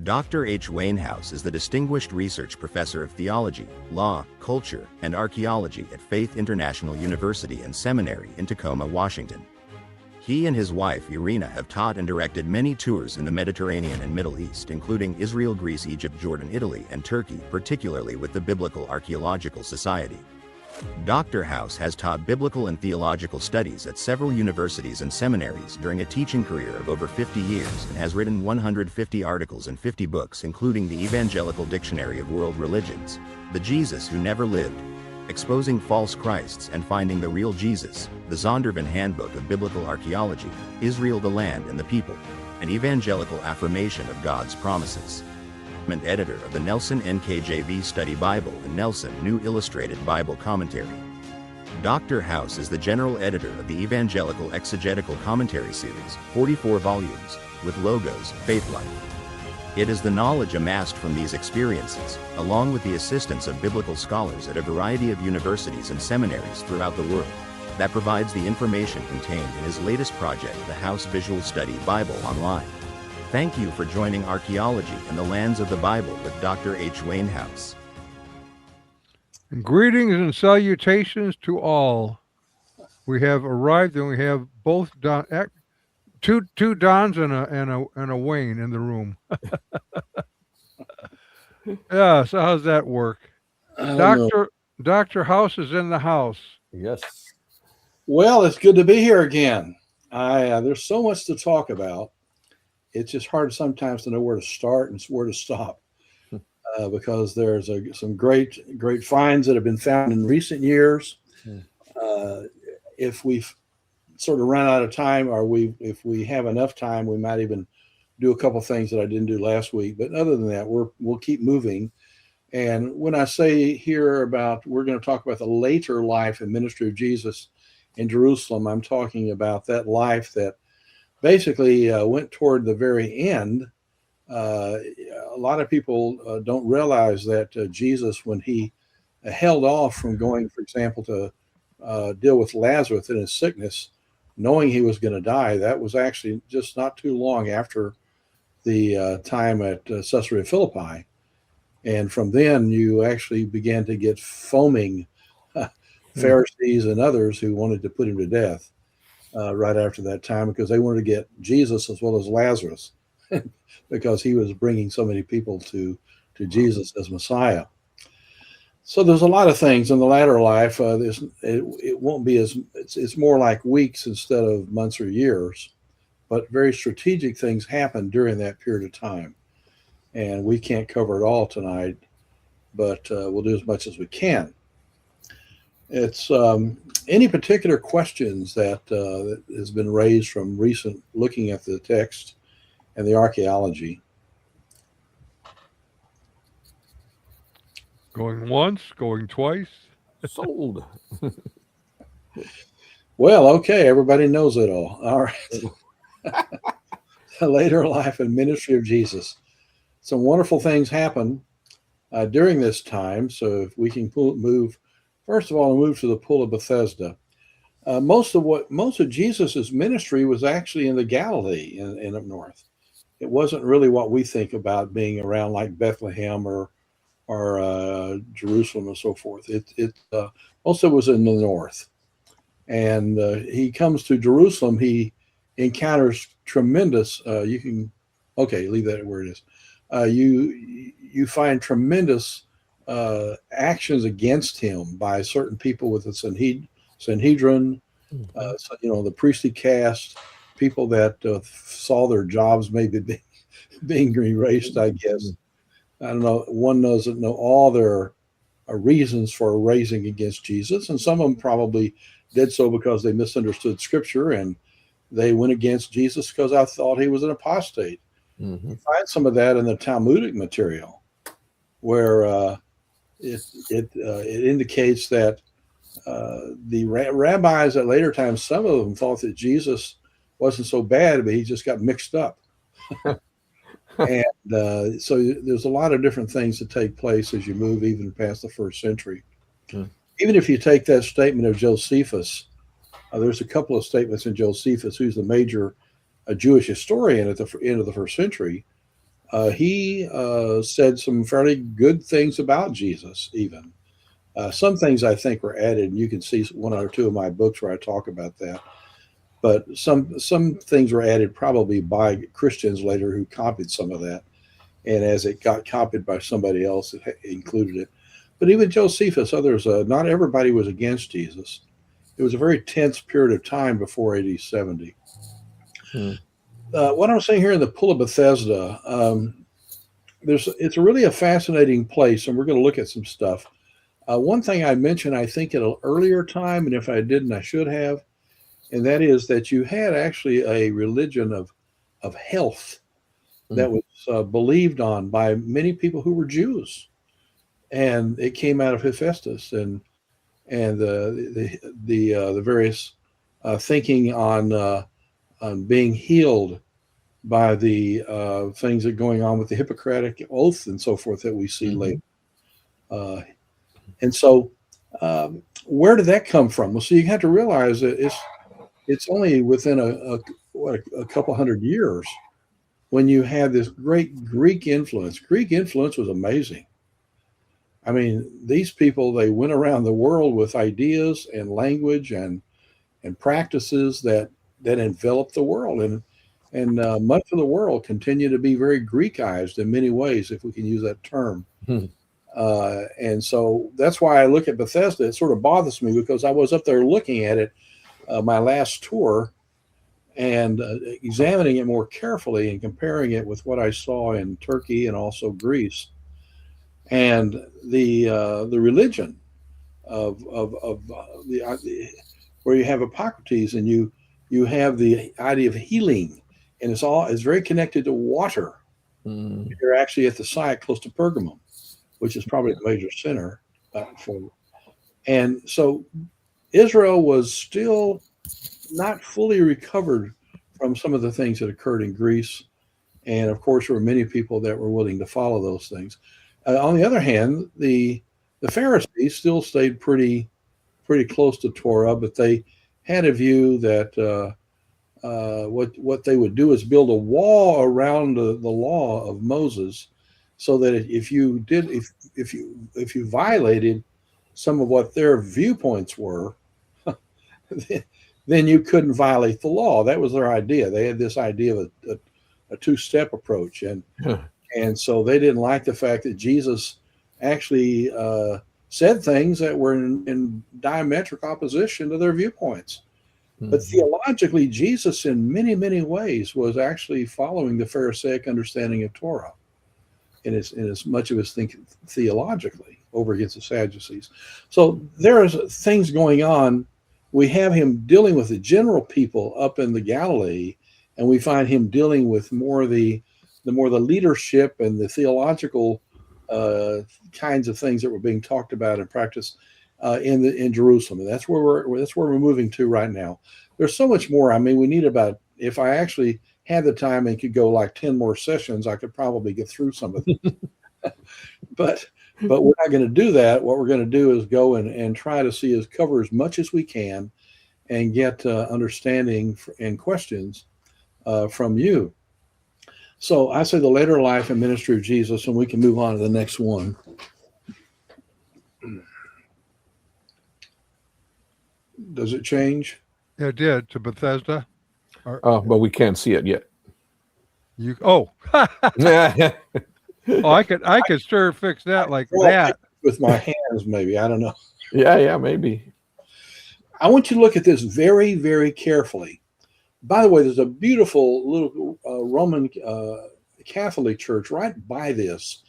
Dr. H. Wainhouse is the Distinguished Research Professor of Theology, Law, Culture, and Archaeology at Faith International University and Seminary in Tacoma, Washington. He and his wife, Irina, have taught and directed many tours in the Mediterranean and Middle East, including Israel, Greece, Egypt, Jordan, Italy, and Turkey, particularly with the Biblical Archaeological Society. Dr. House has taught biblical and theological studies at several universities and seminaries during a teaching career of over 50 years and has written 150 articles and 50 books, including the Evangelical Dictionary of World Religions, The Jesus Who Never Lived, Exposing False Christs and Finding the Real Jesus, the Zondervan Handbook of Biblical Archaeology, Israel, the Land and the People, an Evangelical Affirmation of God's Promises, and editor of the Nelson NKJV Study Bible and Nelson New Illustrated Bible Commentary. Dr. House is the general editor of the Evangelical Exegetical Commentary Series, 44 volumes, with Logos, Faith Life. It is the knowledge amassed from these experiences, along with the assistance of biblical scholars at a variety of universities and seminaries throughout the world, that provides the information contained in his latest project, the House Visual Study Bible Online. Thank you for joining Archaeology and the Lands of the Bible with Dr. H. Wainhouse. Greetings and salutations to all. We have arrived and we have both two Dons and a Wayne in the room. Yeah, so how's that work? Dr. House is in the house. Yes. Well, it's good to be here again. There's so much to talk about. It's just hard sometimes to know where to start and where to stop because there's some great finds that have been found in recent years. If we've sort of run out of time, or if we have enough time, we might even do a couple things that I didn't do last week. But other than that, we'll keep moving. And when I say here we're going to talk about the later life and ministry of Jesus in Jerusalem, I'm talking about that life that basically went toward the very end. A lot of people don't realize that Jesus, when he held off from going, for example, to deal with Lazarus in his sickness, knowing he was going to die, that was actually just not too long after the time at Caesarea Philippi. And from then, you actually began to get foaming Pharisees and others who wanted to put him to death. Right after that time, because they wanted to get Jesus as well as Lazarus, because he was bringing so many people to Jesus as Messiah. So there's a lot of things in the latter life. It won't be it's more like weeks instead of months or years, but very strategic things happen during that period of time. And we can't cover it all tonight, but we'll do as much as we can. It's any particular questions that has been raised from recent looking at the text and the archaeology? Going once, going twice. Sold. Well, okay, everybody knows it all. All right. The later life and ministry of Jesus. Some wonderful things happen during this time. So if we can move. First of all, move to the Pool of Bethesda. Most of Jesus's ministry was actually in the Galilee in up north. It wasn't really what we think about being around like Bethlehem or Jerusalem and so forth. Most of it was in the north. And he comes to Jerusalem. He encounters tremendous. Leave that where it is. You find tremendous actions against him by certain people with the Sanhedrin, the priestly caste, people that saw their jobs maybe being erased, I guess. I don't know. One doesn't know all their reasons for raising against Jesus, and some of them probably did so because they misunderstood Scripture and they went against Jesus because I thought he was an apostate. Mm-hmm. You find some of that in the Talmudic material, where it indicates that the rabbis at later times, some of them thought that Jesus wasn't so bad, but he just got mixed up. And so there's a lot of different things that take place as you move even past the first century. Mm. Even if you take that statement of Josephus, there's a couple of statements in Josephus, who's the major Jewish historian at the end of the first century. He said some fairly good things about Jesus, even. Some things I think were added, and you can see one or two of my books where I talk about that. But some things were added probably by Christians later who copied some of that. And as it got copied by somebody else, it included it. But even Josephus, others, not everybody was against Jesus. It was a very tense period of time before AD 70. What I'm saying here in the Pool of Bethesda, it's really a fascinating place, and we're going to look at some stuff. One thing I mentioned, I think, at an earlier time, and if I didn't, I should have, and that is that you had actually a religion of health that was believed on by many people who were Jews, and it came out of Hephaestus and the various thinking on being healed by the things that are going on with the Hippocratic Oath and so forth that we see later. And so, where did that come from? Well, so you have to realize that it's only within a couple hundred years when you had this great Greek influence. Greek influence was amazing. I mean, these people, they went around the world with ideas and language and practices that enveloped the world. And much of the world continued to be very Greekized in many ways, if we can use that term. And so that's why I look at Bethesda. It sort of bothers me because I was up there looking at it my last tour and examining it more carefully and comparing it with what I saw in Turkey and also Greece. And the religion of where you have Hippocrates and you have the idea of healing, and it's very connected to water. You're actually at the site close to Pergamum, which is probably the major center for. And so Israel was still not fully recovered from some of the things that occurred in Greece. And of course, there were many people that were willing to follow those things. On the other hand, the Pharisees still stayed pretty close to Torah, but they had a view that what they would do is build a wall around the law of Moses, so that if you violated some of what their viewpoints were, then you couldn't violate the law. That was their idea. They had this idea of a two-step approach, and so they didn't like the fact that Jesus actually said things that were in diametric opposition to their viewpoints. But theologically, Jesus, in many, many ways, was actually following the Pharisaic understanding of Torah in as much of his thinking theologically over against the Sadducees. So there is things going on. We have him dealing with the general people up in the Galilee, and we find him dealing with more the leadership and the theological kinds of things that were being talked about and practiced in Jerusalem. And that's where we're moving to right now. There's so much more. I mean, we need if I actually had the time and could go like 10 more sessions, I could probably get through some of them. but we're not going to do that. What we're going to do is go and try to cover as much as we can and get understanding and questions from you. So I say the later life and ministry of Jesus, and we can move on to the next one. Does it change? It did to Bethesda. But we can't see it yet. Oh, I could sure fix that like that with my hands, maybe. I don't know. Yeah, maybe. I want you to look at this very, very carefully. By the way, there's a beautiful little Roman Catholic church right by this,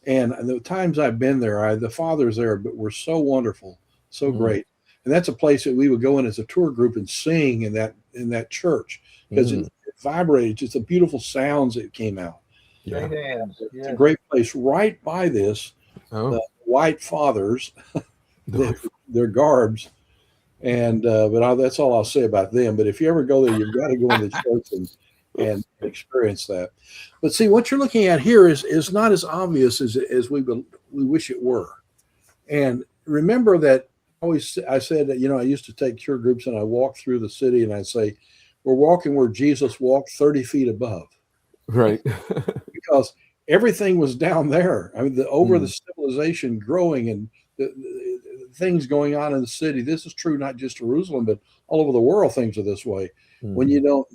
and the times I've been there, the fathers there were so wonderful, so great. And that's a place that we would go in as a tour group and sing in that church because it vibrated. Just the beautiful sounds that came out. Yeah. It's a great place right by this. The white fathers, their garbs, and but that's all I'll say about them. But if you ever go there, you've got to go in the church and experience that. But see, what you're looking at here is not as obvious as we wish it were. And remember that. I said that, I used to take cure groups and I walk through the city and I'd say, we're walking where Jesus walked 30 feet above. Right. Because everything was down there. I mean, over Mm. the civilization growing and the things going on in the city. This is true not just Jerusalem, but all over the world. Things are this way. When you don't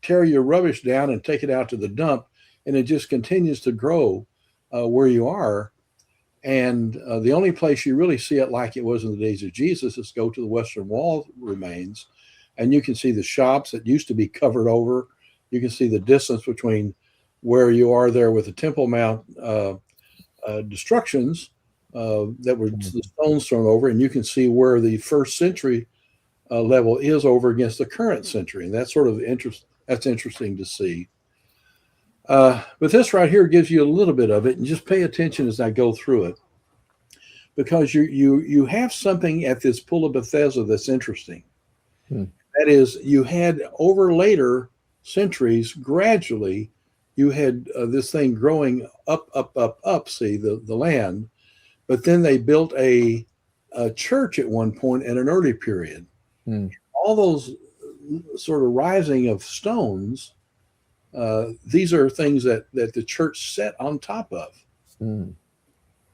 tear your rubbish down and take it out to the dump, and it just continues to grow where you are. And the only place you really see it like it was in the days of Jesus is go to the Western Wall remains, and you can see the shops that used to be covered over. You can see the distance between where you are there with the Temple Mount destructions that were the stones thrown over, and you can see where the first century level is over against the current century, and that's sort of that's interesting to see. But this right here gives you a little bit of it, and just pay attention as I go through it, because you have something at this Pool of Bethesda that's interesting. That is, you had over later centuries, gradually, you had this thing growing up, see the land, but then they built a church at one point in an early period. All those sort of rising of stones, these are things that the church set on top of.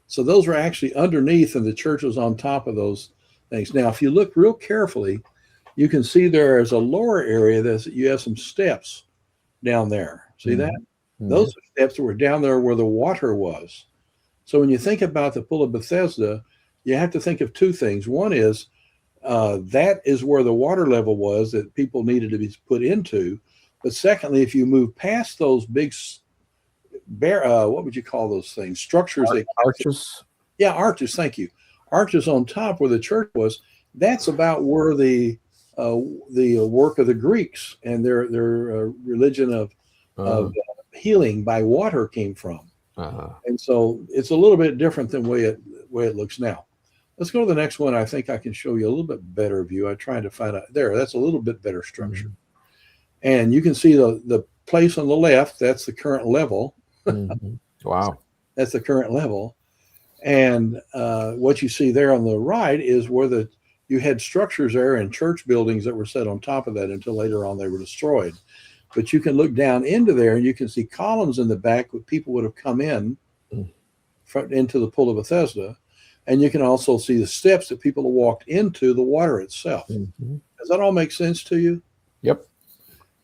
So those were actually underneath, and the church was on top of those things. Now, if you look real carefully, you can see there is a lower area that you have some steps down there. See that? Those are steps that were down there where the water was. So when you think about the Pool of Bethesda, you have to think of two things. One is that is where the water level was that people needed to be put into. But secondly, if you move past those big, what would you call those things? Structures. Arches. Yeah, arches. Thank you. Arches on top where the church was. That's about where the work of the Greeks and their religion of healing by water came from. And so it's a little bit different than way it looks now. Let's go to the next one. I think I can show you a little bit better view. I tried to find out there. That's a little bit better structure. And you can see the place on the left. That's the current level. Wow. That's the current level. And what you see there on the right is where you had structures there and church buildings that were set on top of that until later on they were destroyed. But you can look down into there and you can see columns in the back where people would have come in into the Pool of Bethesda. And you can also see the steps that people have walked into the water itself. Does that all make sense to you? Yep.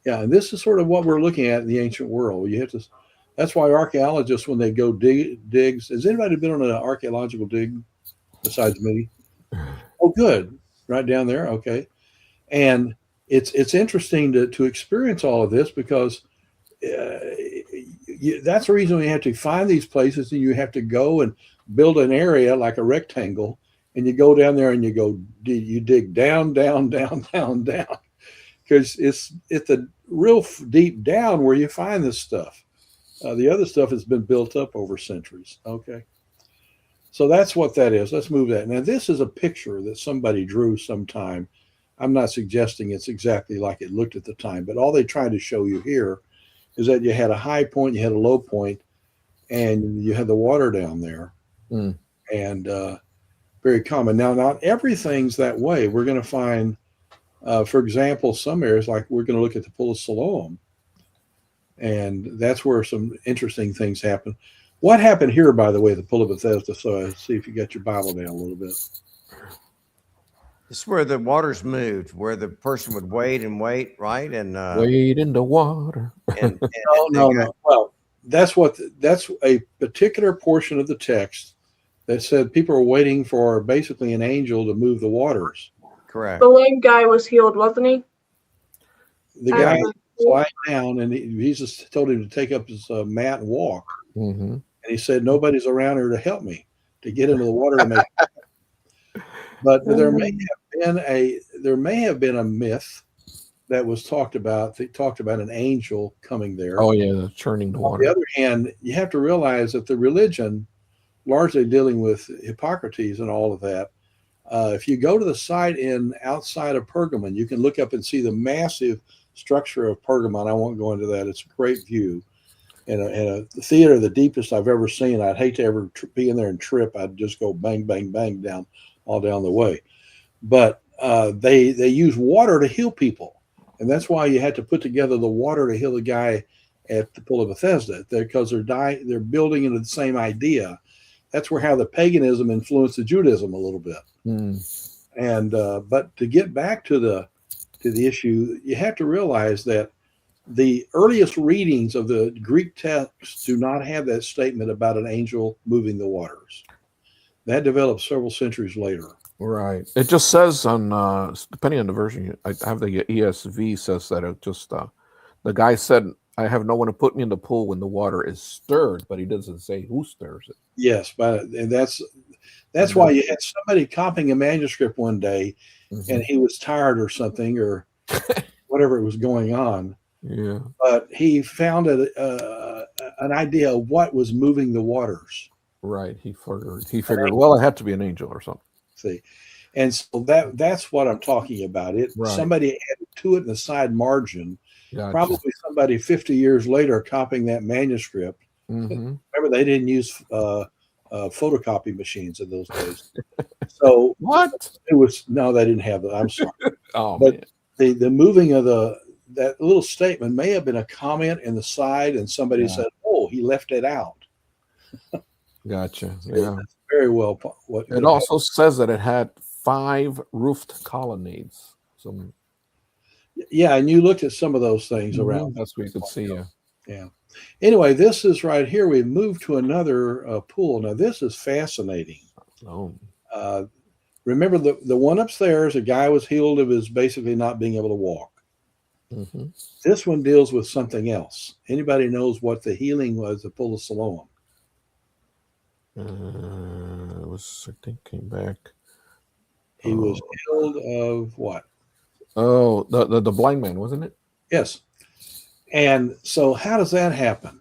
Yeah, and this is sort of what we're looking at in the ancient world. You have to. That's why archaeologists, when they go digs, has anybody been on an archaeological dig besides me? Oh, good. Right down there. Okay. And it's interesting to experience all of this because that's the reason we have to find these places, and you have to go and build an area like a rectangle, and you go down there and you dig down, because it's the real deep down where you find this stuff. The other stuff has been built up over centuries. Okay. So that's what that is. Let's move that. Now, this is a picture that somebody drew sometime. I'm not suggesting it's exactly like it looked at the time, but all they tried to show you here is that you had a high point, you had a low point, and you had the water down there. And very common. Now, not everything's that way. We're going to find, for example, some areas, like we're going to look at the Pool of Siloam, and that's where some interesting things happen. What happened here, by the way, the Pool of Bethesda? So I see if you got your Bible down a little bit. This is where the waters moved, where the person would wait and wait, right? And wade in the water. No. Well, that's a particular portion of the text that said people are waiting for basically an angel to move the waters. Correct. The lame guy was healed, wasn't he? The guy lying down, and Jesus told him to take up his mat and walk. And he said, "Nobody's around here to help me to get into the water to make." But there may have been a myth that was talked about. They talked about an angel coming there. Oh yeah, churning the water. On the other hand, you have to realize that the religion, largely dealing with Hippocrates and all of that, if you go to the site outside of Pergamon, you can look up and see the massive structure of Pergamon. I won't go into that. It's a great view. And a theater, the deepest I've ever seen. I'd hate to ever be in there and trip. I'd just go bang, bang, bang down the way. But they use water to heal people. And that's why you had to put together the water to heal the guy at the Pool of Bethesda, because they're building into the same idea. That's where how the paganism influenced the Judaism a little bit. And but to get back to the issue, you have to realize that the earliest readings of the Greek texts do not have that statement about an angel moving the waters. That developed several centuries later. Right. It just says on depending on the version, I have the ESV says that it just the guy said, "I have no one to put me in the pool when the water is stirred," but he doesn't say who stirs it. Yes, but and that's why you had somebody copying a manuscript one day, and he was tired or something or whatever was going on. Yeah. But he found an idea of what was moving the waters. Right. He figured, well, it had to be an angel or something. See, and so that's what I'm talking about. Somebody added to it in the side margin. Gotcha. Probably somebody 50 years later copying that manuscript. Remember, they didn't use photocopy machines in those days. So what? It was no, they didn't have that. I'm sorry. Oh, but man. the moving of that little statement may have been a comment in the side, and somebody said, "Oh, he left it out." Gotcha. Yeah. That's very well. What it also says that it had 5 roofed colonnades. Yeah, and you looked at some of those things around. That's what you could see. Yeah. Anyway, this is right here. We've moved to another pool. Now, this is fascinating. Oh. Remember the one upstairs, a guy was healed of his basically not being able to walk. This one deals with something else. Anybody knows what the healing was at Pool of Siloam? It was, I think, came back. He was healed of what? Oh, the blind man, wasn't it? Yes. And so how does that happen?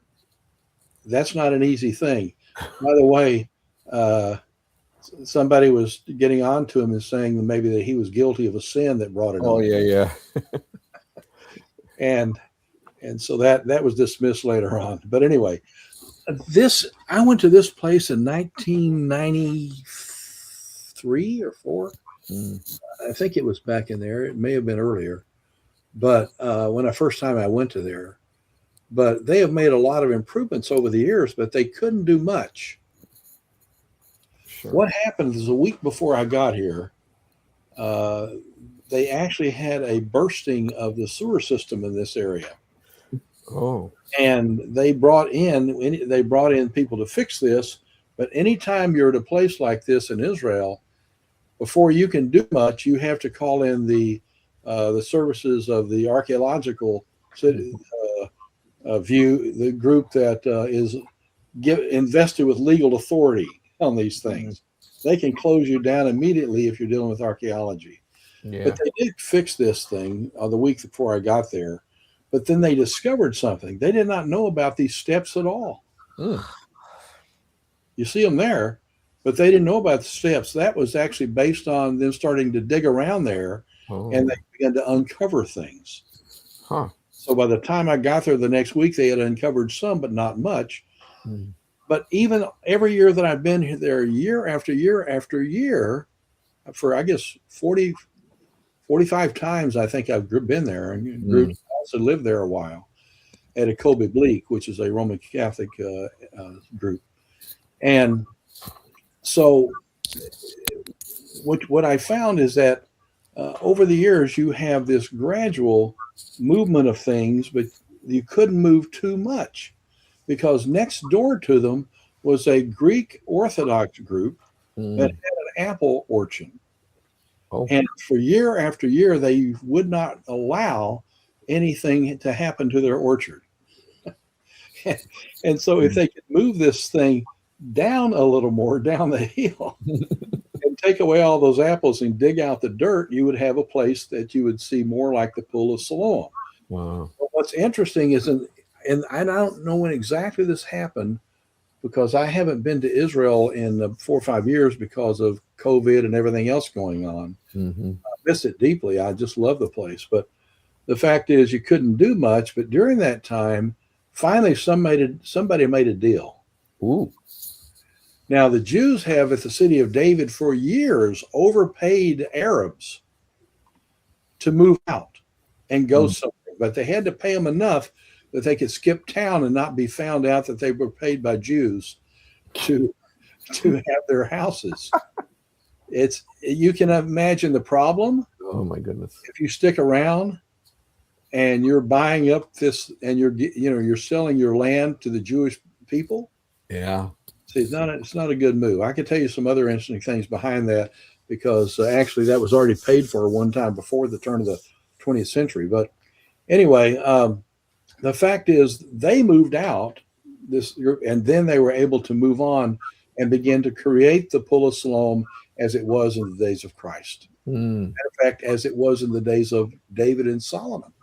That's not an easy thing. By the way, somebody was getting on to him and saying that maybe that he was guilty of a sin that brought it on. Oh, yeah. And so that was dismissed later on. But anyway, I went to this place in 1993 or 4. I think it was back in there. It may have been earlier. But when the first time I went to there, but they have made a lot of improvements over the years, but they couldn't do much. Sure. What happened is a week before I got here, they actually had a bursting of the sewer system in this area. Oh. And they brought in people to fix this. But anytime you're at a place like this in Israel, before you can do much, you have to call in the services of the archaeological view, the group that is invested with legal authority on these things. They can close you down immediately if you're dealing with archaeology. Yeah. But they did fix this thing the week before I got there. But then they discovered something. They did not know about these steps at all. You see them there, but they didn't know about the steps. That was actually based on them starting to dig around there, and they began to uncover things. So by the time I got there the next week, they had uncovered some, but not much. But even every year that I've been there, year after year after year, for I guess 45 times, I think I've been there, and groups also lived there a while at a Kobe Bleak, which is a Roman Catholic group. And so what I found is that over the years, you have this gradual movement of things, but you couldn't move too much because next door to them was a Greek Orthodox group that had an apple orchard. And for year after year, they would not allow anything to happen to their orchard. And so if they could move this thing down a little more down the hill and take away all those apples and dig out the dirt, you would have a place that you would see more like the Pool of Siloam. Wow. But what's interesting is, and I don't know when exactly this happened because I haven't been to Israel in 4 or 5 years because of COVID and everything else going on. I miss it deeply. I just love the place. But the fact is you couldn't do much. But during that time, finally somebody made a deal. Now, the Jews have at the city of David for years overpaid Arabs to move out and go somewhere. But they had to pay them enough that they could skip town and not be found out that they were paid by Jews to have their houses. You can imagine the problem. Oh my goodness. If you stick around and you're buying up this and you're selling your land to the Jewish people. Yeah. See, it's not a good move. I can tell you some other interesting things behind that because actually that was already paid for one time before the turn of the 20th century. But anyway, the fact is they moved out this group, and then they were able to move on and begin to create the Pull of Siloam as it was in the days of Christ. Mm. Matter of fact, as it was in the days of David and Solomon.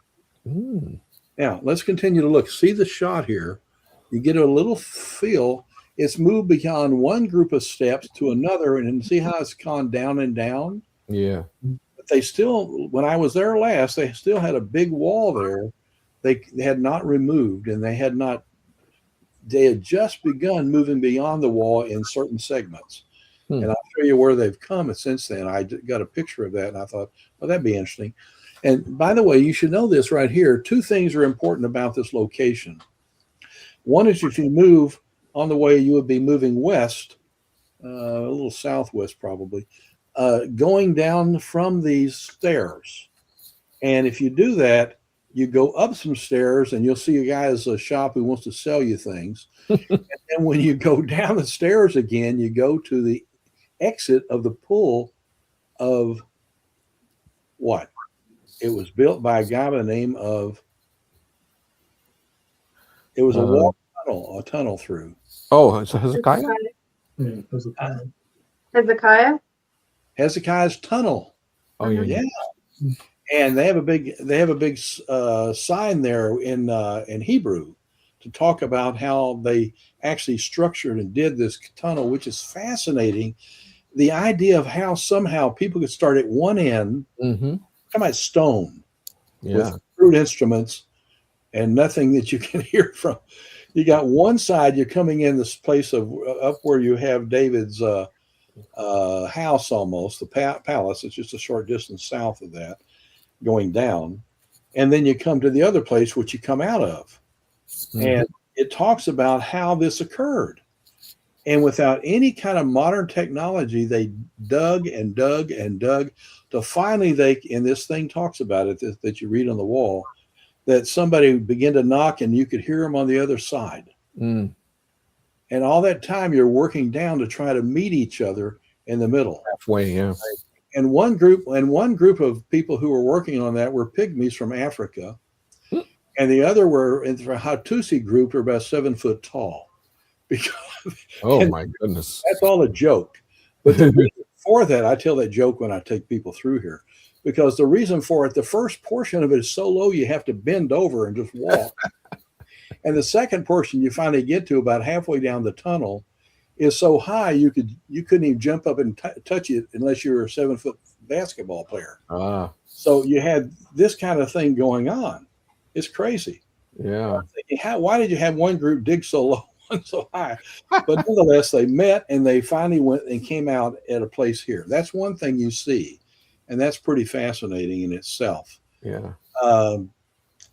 Mm. Now, let's continue to look. See the shot here. You get a little feel. It's moved beyond one group of steps to another, and see how it's gone down and down? Yeah. But they still, when I was there last, they still had a big wall there. They had not removed, and they had just begun moving beyond the wall in certain segments. And I'll show you where they've come since then. I got a picture of that, and I thought, well, that'd be interesting. And by the way, you should know this right here. Two things are important about this location. One is if you move on the way, you would be moving west, a little southwest probably, going down from these stairs. And if you do that, you go up some stairs and you'll see a guy's shop who wants to sell you things. And then when you go down the stairs again, you go to the exit of the pool of what? It was built by a guy by the name of, it was a tunnel through. Oh, it's Hezekiah? Hezekiah? Hezekiah's tunnel. Oh, yeah. And they have a big sign there in Hebrew to talk about how they actually structured and did this tunnel, which is fascinating. The idea of how somehow people could start at one end, come at stone, with crude instruments and nothing that you can hear from. You got one side, you're coming in this place of up where you have David's house almost, the palace. It's just a short distance south of that, going down. And then you come to the other place, which you come out of. And it talks about how this occurred. And without any kind of modern technology, they dug and dug and dug to finally and this thing talks about it that you read on the wall, that somebody began to knock and you could hear them on the other side. And all that time you're working down to try to meet each other in the middle. Halfway, yeah. And one group of people who were working on that were pygmies from Africa. And the other were in the Hattusi group, were about 7 foot tall. Because my goodness. That's all a joke. But the reason for that, I tell that joke when I take people through here, because the reason for it, the first portion of it is so low you have to bend over and just walk. And the second portion you finally get to about halfway down the tunnel is so high you couldn't even jump up and touch it unless you were a 7 foot basketball player. So you had this kind of thing going on. It's crazy. Yeah. Thinking, why did you have one group dig so low and so high? But nonetheless, they met and they finally went and came out at a place here. That's one thing you see, and that's pretty fascinating in itself. Yeah.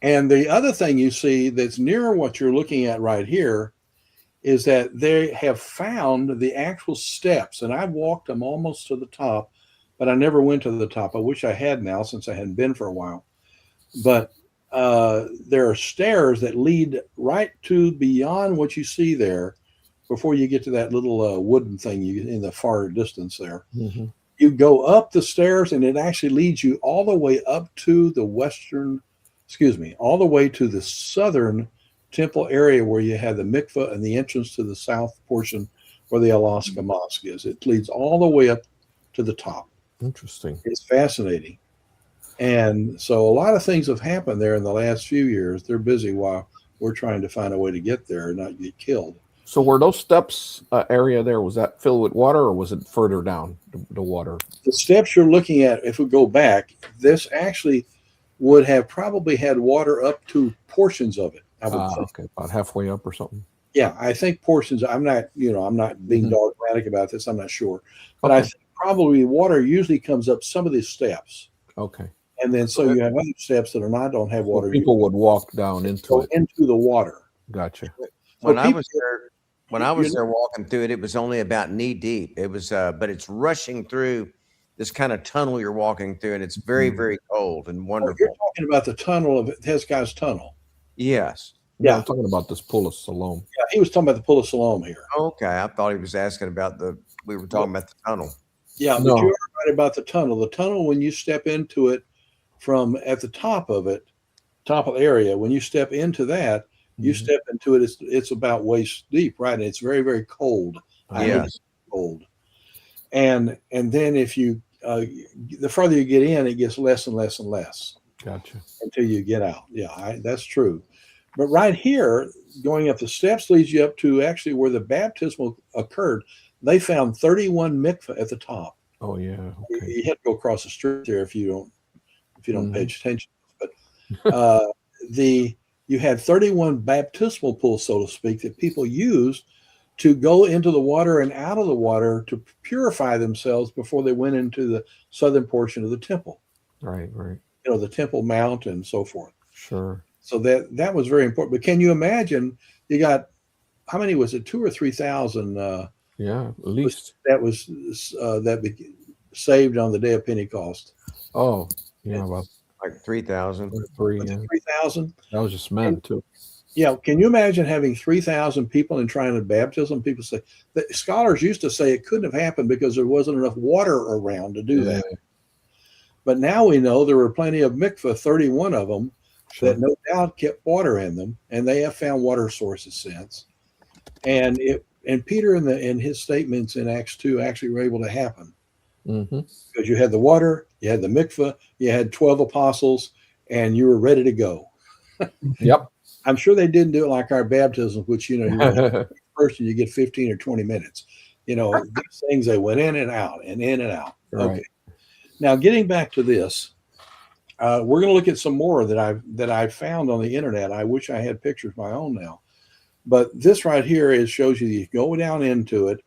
And the other thing you see that's near what you're looking at right here is that they have found the actual steps, and I've walked them almost to the top, but I never went to the top. I wish I had now since I hadn't been for a while. But there are stairs that lead right to beyond what you see there before you get to that little wooden thing in the far distance there. You go up the stairs and it actually leads you all the way up to all the way to the southern temple area where you have the mikveh and the entrance to the south portion where the Alaska Mosque is. It leads all the way up to the top. Interesting. It's fascinating. And so a lot of things have happened there in the last few years. They're busy while we're trying to find a way to get there and not get killed. So were those steps area there, was that filled with water or was it further down the water? The steps you're looking at, if we go back, this actually would have probably had water up to portions of it. I would think. Okay, about halfway up or something. Yeah, I think portions. I'm not being dogmatic about this. I'm not sure, but I think probably water usually comes up some of these steps. Okay. And then so you have other steps that don't have So water. people would walk down into go it. into the water. Gotcha. When I people- was there, when I was there walking through it, it was only about knee deep. It was, but it's rushing through this kind of tunnel you're walking through, and it's very, very cold and Oh, you're wonderful. talking about the tunnel of Hezekiah's tunnel. Yes. Yeah, Yeah. I'm talking about this pool of Siloam. Yeah, he was talking about the Pool of Siloam here. Okay, I thought he was asking about we were talking about the tunnel. Yeah, No. but you're right about the tunnel. The tunnel, when you step into it from at the top of the area, when you step into that, you Mhm. step into it, it's about waist deep, right? And it's very, very cold. I know Yes. it's cold. And then if you the further you get in, it gets less and less and less Gotcha. until you get out. Yeah, that's true. But right here, going up the steps leads you up to actually where the baptismal occurred. They found 31 mikveh at the top. Oh yeah. Okay. You have to go across the street there if you don't pay attention. But you had 31 baptismal pools, so to speak, that people used to go into the water and out of the water to purify themselves before they went into the southern portion of the temple. Right. Right. The Temple Mount and so forth. Sure. So that was very important. But can you imagine? You got, how many was it? 2,000 or 3,000. Yeah. At least. Saved on the day of Pentecost. Oh, yeah. About Like 3,000. 3. Was Yeah. it 3,000? That was just men too. Yeah. Can you imagine having 3,000 people and trying to baptism? People say that scholars used to say it couldn't have happened because there wasn't enough water around to do that. But now we know there were plenty of mikveh, 31 of them, Sure. that no doubt kept water in them, and they have found water sources since. And Peter in his statements in Acts 2 actually were able to happen Mm-hmm. because you had the water, you had the mikveh, you had 12 apostles, and you were ready to go. Yep. I'm sure they didn't do it like our baptism, which you first you get 15 or 20 minutes. These things, they went in and out and in and out. Right. Okay. Now, getting back to this, we're going to look at some more that I've found on the internet. I wish I had pictures of my own now, but this right here shows you go down into it,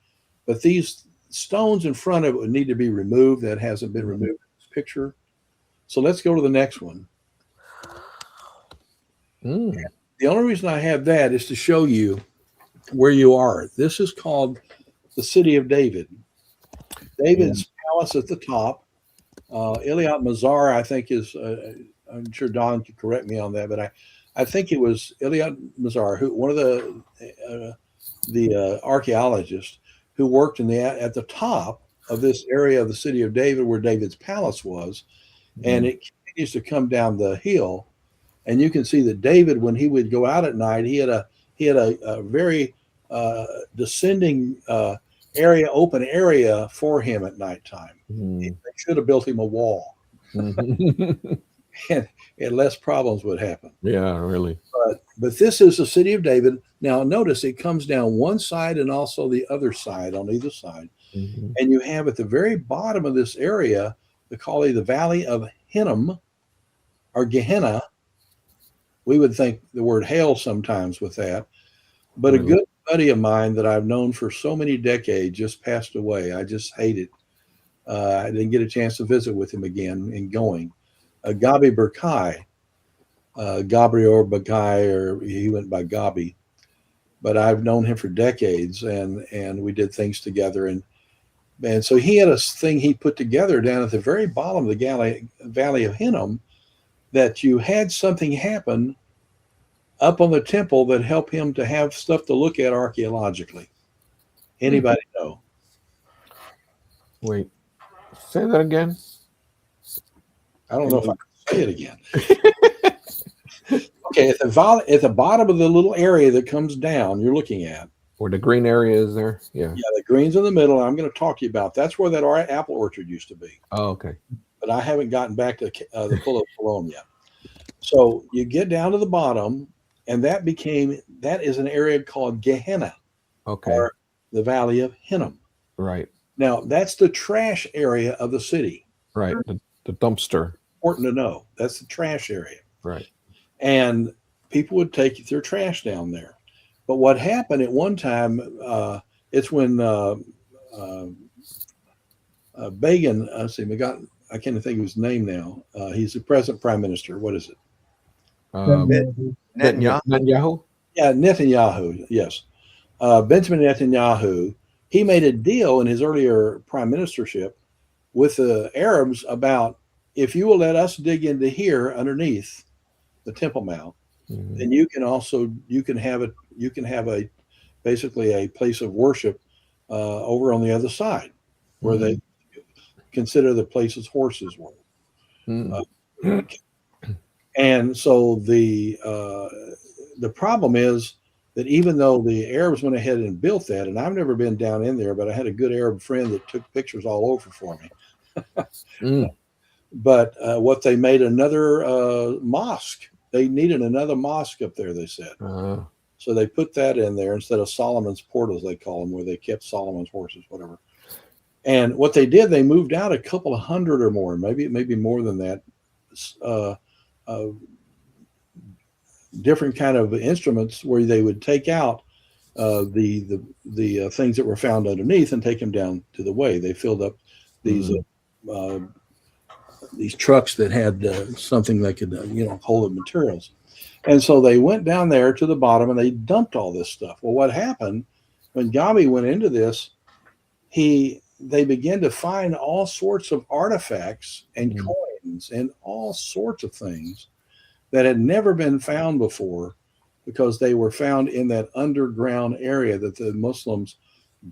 but these stones in front of it would need to be removed. That hasn't been removed in this picture. So let's go to the next one. Mm. The only reason I have that is to show you where you are. This is called the City of David. David's palace at the top. Eliat Mazar, I think, is, I'm sure Don could correct me on that, but I think it was Eliat Mazar, one of the archaeologists who worked at the top of this area of the City of David where David's palace was. And it continues to come down the hill. And you can see that David, when he would go out at night, he had a very descending open area for him at nighttime. They should have built him a wall, and less problems would happen. Yeah, really. But this is the City of David. Now notice it comes down one side and also the other side on either side. Mm-hmm. And you have at the very bottom of this area, they call it the Valley of Hinnom or Gehenna. We would think the word hell sometimes with that. But a good buddy of mine that I've known for so many decades just passed away. I just hate it. I didn't get a chance to visit with him again in going. Gabi Berkai, Gabriel Berkai, or he went by Gabi. But I've known him for decades, and we did things together. And so he had a thing he put together down at the very bottom of the Valley of Hinnom, that you had something happen up on the temple that helped him to have stuff to look at archaeologically. Anybody know? Wait, say that again. I don't know if I can say it again. Okay, at the bottom of the little area that comes down, you're looking at. Where the green area is there? Yeah. Yeah, the green's in the middle. I'm going to talk to you about. That's where that apple orchard used to be. Oh, okay. But I haven't gotten back to the Pool of Siloam yet. So you get down to the bottom, and that is an area called Gehenna, Okay. or the Valley of Hinnom. Right. Now, that's the trash area of the city. Right. The dumpster. Important to know. That's the trash area. Right. And people would take their trash down there. But what happened at one time, it's when Begin, I can't think of his name now. He's the present prime minister. What is it? Netanyahu. Netanyahu? Yeah, Netanyahu. Yes. Benjamin Netanyahu, he made a deal in his earlier prime ministership with the Arabs about, if you will let us dig into here underneath the Temple Mount, then you can have a basically a place of worship over on the other side, where they consider the places horses were. And so the problem is that even though the Arabs went ahead and built that, and I've never been down in there, but I had a good Arab friend that took pictures all over for me. But what they made another mosque. They needed another mosque up there, they said. So they put that in there instead of Solomon's portals, they call them, where they kept Solomon's horses, whatever. And what they did, they moved out a couple of hundred or more, maybe more than that, different kind of instruments where they would take out the things that were found underneath and take them down to the way. They filled up these trucks that had something that could hold the materials. And so they went down there to the bottom and they dumped all this stuff. Well, what happened when Gabi went into this, they began to find all sorts of artifacts and coins and all sorts of things that had never been found before, because they were found in that underground area that the Muslims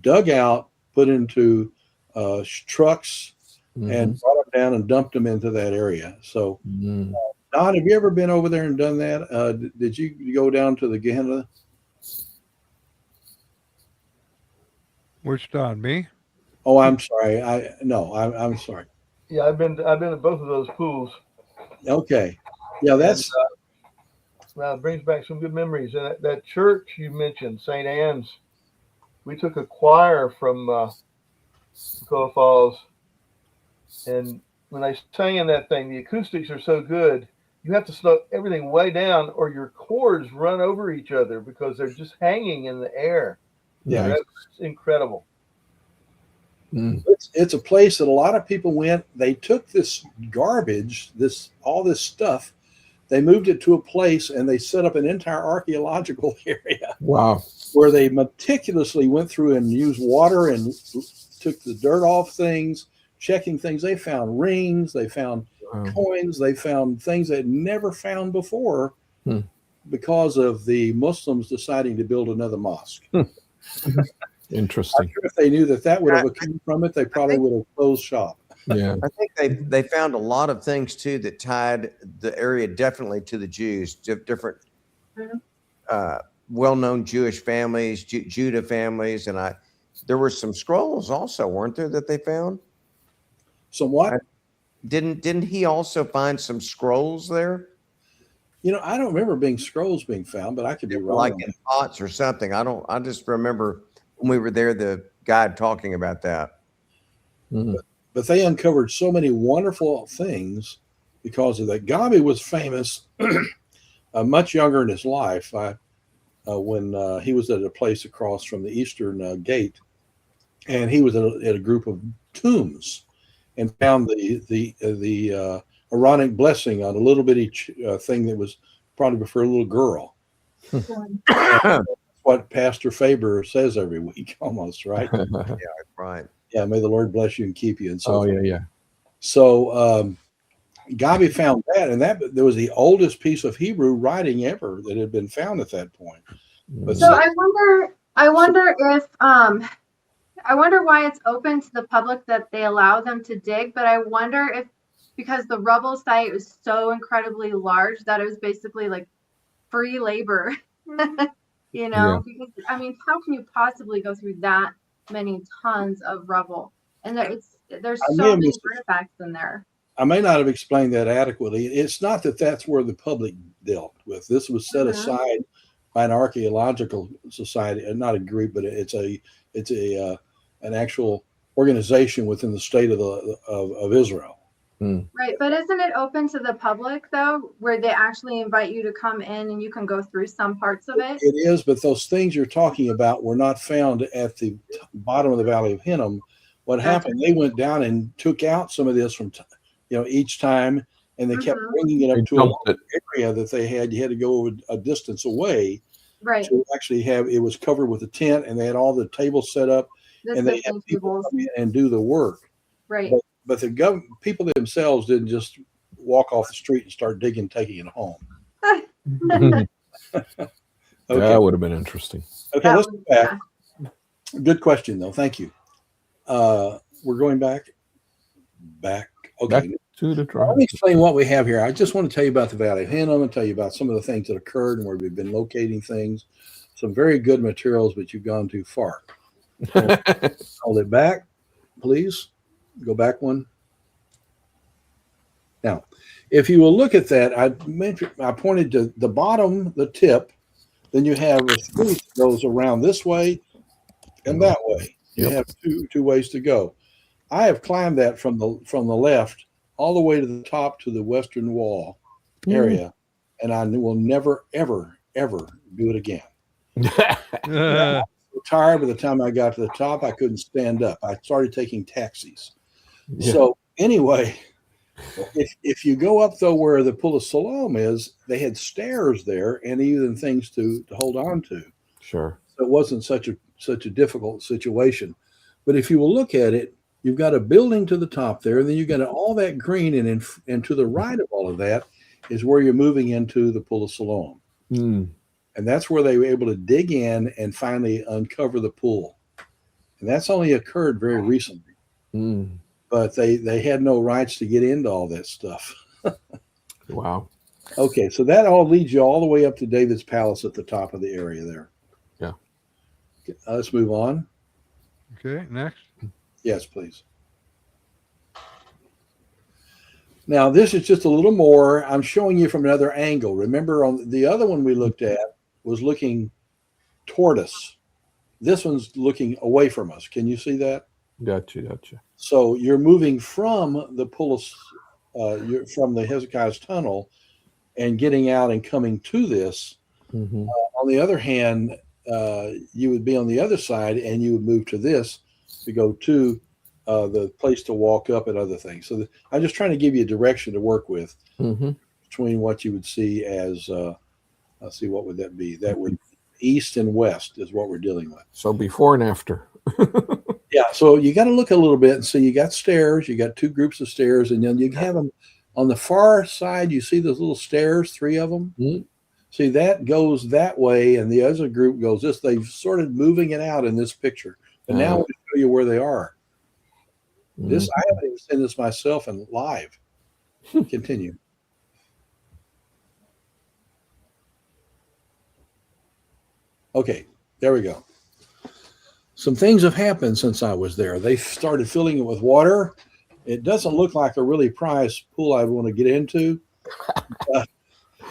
dug out, put into trucks, and brought them down and dumped them into that area. So, Don, have you ever been over there and done that? Did you go down to the Gehenna? Which Don? Me? Oh, I'm sorry. I'm sorry. Yeah, I've been to both of those pools. Okay. Yeah, that's. It brings back some good memories. And that church you mentioned, St. Anne's, we took a choir from Dakota Falls, and when they sang in that thing, the acoustics are so good, you have to slow everything way down, or your chords run over each other because they're just hanging in the air. Yeah, that's incredible. It's a place that a lot of people went. They took this garbage, all this stuff, they moved it to a place and they set up an entire archaeological area. Wow. Where they meticulously went through and used water and took the dirt off things, checking things. They found rings, they found coins, they found things they'd never found before because of the Muslims deciding to build another mosque. Interesting. I'm sure if they knew that would have come from it, they probably would have closed shop. Yeah, I think they found a lot of things too that tied the area definitely to the Jews, different well-known Jewish families, Judah families, and there were some scrolls also, weren't there, that they found? Some what? Didn't he also find some scrolls there? I don't remember scrolls being found, but I could be wrong. Like in pots or something. I just remember when we were there, the guide talking about that. But they uncovered so many wonderful things because of that. Gabi was famous, much younger in his life, when he was at a place across from the Eastern Gate, and he was at a group of tombs, and found the Aaronic blessing on a little bitty thing that was probably for a little girl. That's what Pastor Faber says every week, almost, right? Yeah, right. Yeah, may the Lord bless you and keep you. And so, yeah. So Gabi found that, and there was the oldest piece of Hebrew writing ever that had been found at that point. But So I wonder if I wonder why it's open to the public that they allow them to dig, but I wonder if because the rubble site is so incredibly large that it was basically like free labor, because I mean, how can you possibly go through that many tons of rubble? And there's so many artifacts in there. I may not have explained that adequately. It's not that that's where the public dealt with. This was set aside by an archaeological society, not a group, but it's an actual organization within the state of Israel. Right, but isn't it open to the public though, where they actually invite you to come in and you can go through some parts of it? It is, but those things you're talking about were not found at the bottom of the Valley of Hinnom. What happened? They went down and took out some of this each time, and they kept bringing it They up to a dumped it. area that they had. You had to go a distance away Right. to actually have it was covered with a tent, and they had all the tables set up, The and they had fishing people tables. come in and do the work. Right. But the people themselves didn't just walk off the street and start digging, taking it home. That Okay. would have been interesting. Okay, That let's was- go back. Good question, though. Thank you. We're going back. Okay. Back to the Let drawing. me explain what we have here. I just want to tell you about the Valley of Hinnom and tell you about some of the things that occurred and where we've been locating things. Some very good materials, but you've gone too far. Hold it back, please. Go back one. Now, if you will look at that, I pointed to the bottom, the tip. Then you have a street that goes around this way and that way. You have two ways to go. I have climbed that from the left all the way to the top to the western wall area, and I will never, ever, ever do it again. I'm tired. By the time I got to the top, I couldn't stand up. I started taking taxis. So anyway, if you go up though where the Pool of Siloam is, they had stairs there and even things to hold on to. Sure. So it wasn't such a difficult situation. But if you will look at it, you've got a building to the top there, and then you've got all that green, and to the right of all of that is where you're moving into the Pool of Siloam. And that's where they were able to dig in and finally uncover the pool. And that's only occurred very recently. But they had no rights to get into all that stuff. Wow. Okay, so that all leads you all the way up to David's Palace at the top of the area there. Yeah. Let's move on. Okay, next. Yes, please. Now, this is just a little more. I'm showing you from another angle. Remember, on the other one we looked at was looking toward us. This one's looking away from us. Can you see that? Gotcha. So you're moving from the Pool of, from the Hezekiah's tunnel and getting out and coming to this. On the other hand, you would be on the other side and you would move to this to go to the place to walk up and other things. So I'm just trying to give you a direction to work with between what you would see as, let's see, what would that be? That would east and west is what we're dealing with. So before and after. Yeah, so you got to look a little bit and see. You got stairs. You got two groups of stairs, and then you have them on the far side. You see those little stairs, three of them. See, that goes that way, and the other group goes this. They've started moving it out in this picture, but now I want to show you where they are. This I haven't even seen this myself in live. Continue. Okay, there we go. Some things have happened since I was there. They started filling it with water. It doesn't look like a really prized pool I'd want to get into. But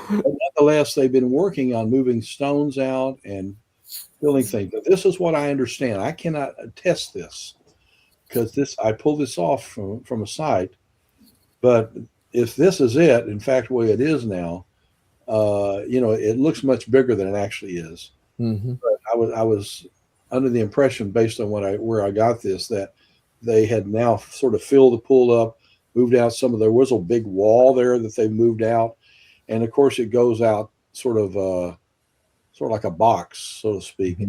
nonetheless, they've been working on moving stones out and filling things. But this is what I understand. I cannot attest this because I pulled this off from a site. But if this is it, in fact, the way it is now, it looks much bigger than it actually is. But I was under the impression, based on where I got this, that they had now sort of filled the pool up, moved out there was a big wall there that they moved out, and of course it goes out sort of like a box, so to speak,